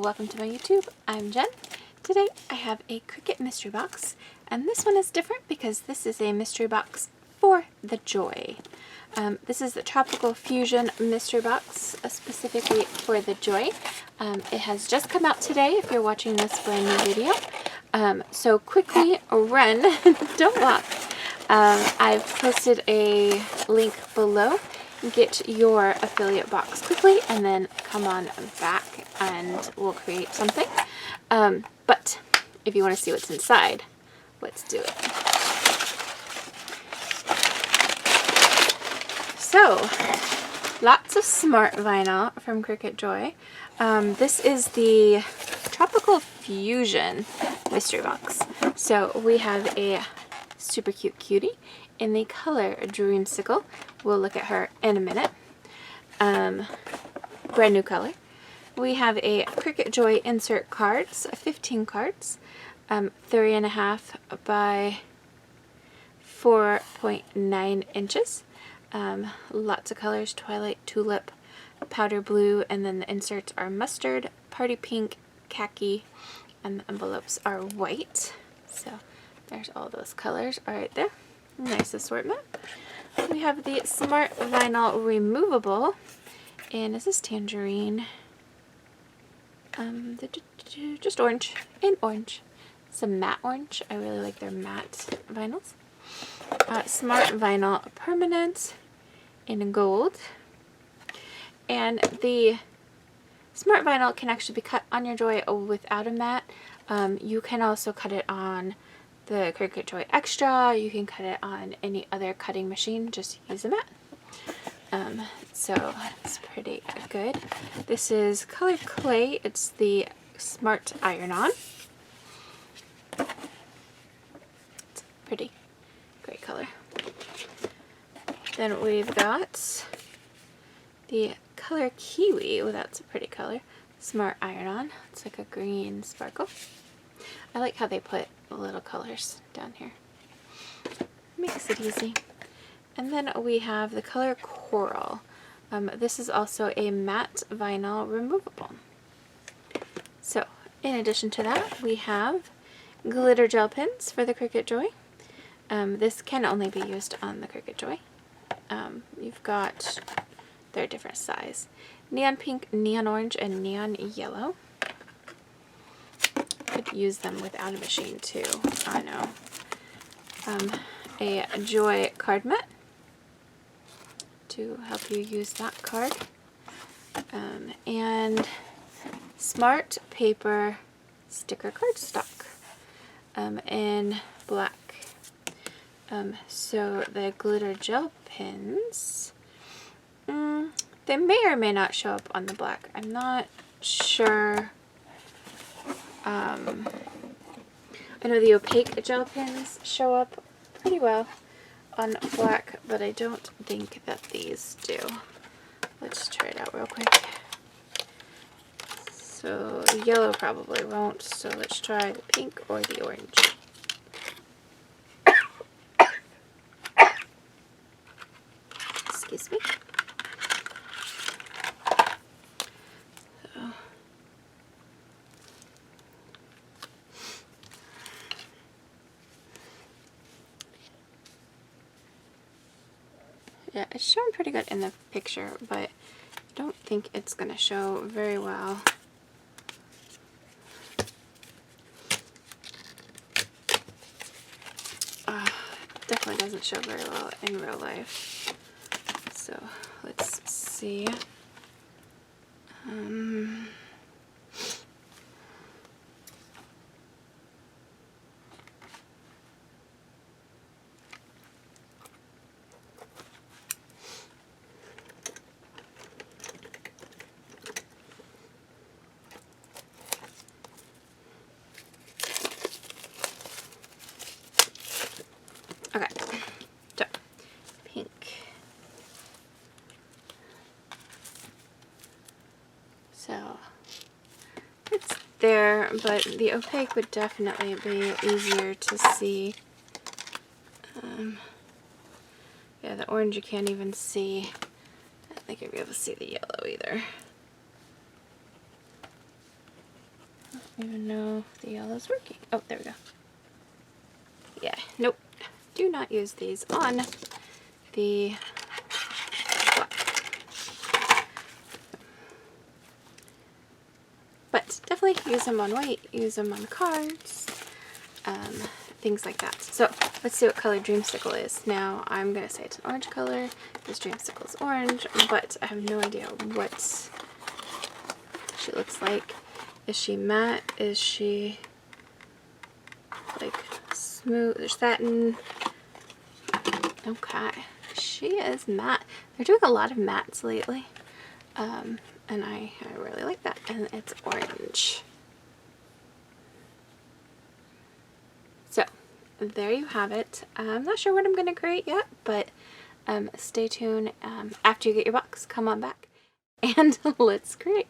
welcome to my YouTube. I'm Jen. Today I have a Cricut mystery box, and this one is different because this is a mystery box for the Joy. This is the Tropical Fusion mystery box, specifically for the Joy. It has just come out today if you're watching this brand new video. So quickly run, don't walk. I've posted a link below. Get your affiliate box quickly and then come on back and we'll create something. But if you want to see what's inside, let's do it. So, lots of smart vinyl from Cricut Joy. This is the Tropical Fusion mystery box. So we have a super cute cutie in the color Dreamsicle. We'll look at her in a minute. Brand new color. We have a Cricut Joy insert cards, 15 cards, 3.5 by 4.9 inches. Lots of colors: Twilight, Tulip, Powder Blue, and then the inserts are Mustard, Party Pink, Khaki, and the envelopes are white. So there's all those colors are right there. Nice assortment. We have the Smart Vinyl Removable, and this is Tangerine. Just orange and orange. Some matte orange. I really like their matte vinyls. Smart Vinyl Permanent in gold. And the Smart Vinyl can actually be cut on your Joy without a mat. You can also cut it on the Cricut Joy Extra. You can cut it on any other cutting machine. Just use a mat. So it's pretty good. This is Color Clay. It's the Smart Iron-On. It's pretty. Great color. Then we've got the color Kiwi. Oh, that's a pretty color. Smart Iron-On. It's like a green sparkle. I like how they put little colors down here. Makes it easy. And then we have the color Coral. This is also a matte vinyl removable. So, in addition to that, we have glitter gel pens for the Cricut Joy. This can only be used on the Cricut Joy. You've got, they're different size. Neon pink, neon orange, and neon yellow. Could use them without a machine too, I know. A Joy Card Mat to help you use that card. And Smart Paper Sticker Cardstock in black. So the glitter gel pens, they may or may not show up on the black. I'm not sure. I know the opaque gel pens show up pretty well on black, but I don't think that these do. Let's try it out real quick. So the yellow probably won't, so let's try the pink or the orange. Excuse me. Yeah, it's showing pretty good in the picture, but I don't think it's going to show very well. Definitely doesn't show very well in real life. So let's see. Okay, so pink. So it's there, but the opaque would definitely be easier to see. Yeah, the orange you can't even see. I don't think you'll be able to see the yellow either. don't even know if the yellow's working. Oh, there we go. Yeah, nope. Do not use these on the black. But definitely use them on white, use them on cards, things like that. So let's see what color Dreamsicle is. Now I'm going to say it's an orange color. This Dreamsicle is orange, but I have no idea what she looks like. Is she matte? Is she like smooth or satin? Okay, she is matte. They're doing a lot of mattes lately, and I really like that. And it's orange. So there you have it. I'm not sure what I'm going to create yet, but stay tuned. After you get your box, come on back and let's create.